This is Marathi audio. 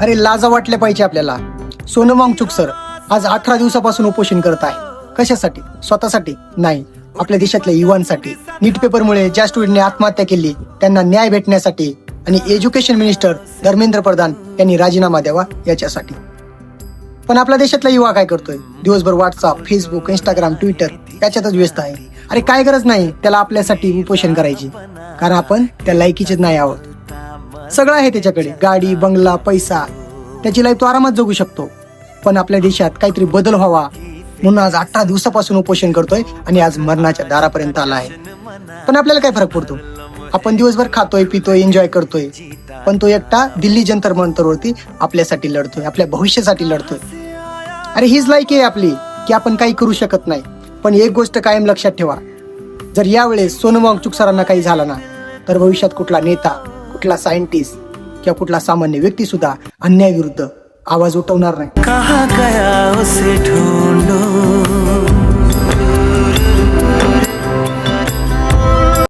अरे लाजा वाटल्या पाहिजे आपल्याला. सोनम वांगचुक सर आज 18 दिवसापासून उपोषण करत आहे. कशासाठी? स्वतःसाठी नाही, आपल्या देशातल्या युवांसाठी. नीट पेपरमुळे ज्या स्टुडंटने आत्महत्या केली त्यांना न्याय भेटण्यासाठी आणि एज्युकेशन मिनिस्टर धर्मेंद्र प्रधान यांनी राजीनामा द्यावा याच्यासाठी. पण आपल्या देशातला युवा काय करतोय? दिवसभर व्हॉट्सअप, फेसबुक, इंस्टाग्राम, ट्विटर याच्यातच व्यस्त आहे. अरे काय गरज नाही त्याला आपल्यासाठी उपोषण करायची, कारण आपण त्या लायकीचेच नाही आहोत. सगळं आहे त्याच्याकडे, गाडी, बंगला, पैसा, त्याची लाईफ तो आरामात जगू शकतो. पण आपल्या देशात काहीतरी बदल व्हावा म्हणून आज 18 दिवसापासून उपोषण करतोय आणि आज मरणाच्या दारापर्यंत आला आहे. पण आपल्याला काय फरक पडतो? आपण दिवसभर खातोय, पितोय, एन्जॉय करतोय, पण तो एकटा दिल्ली जंतर मंतरवरती आपल्यासाठी लढतोय, आपल्या भविष्यासाठी लढतोय. अरे हीच लायकी आहे आपली की आपण काही करू शकत नाही. पण एक गोष्ट कायम लक्षात ठेवा, जर यावेळेस सोनम वांगचुक सरांना काही झालं ना, तर भविष्यात कुठला नेता, कुठला सायंटिस्ट किंवा कुठला सामान्य व्यक्ती सुद्धा अन्यायाविरुद्ध आवाज उठवणार नाही.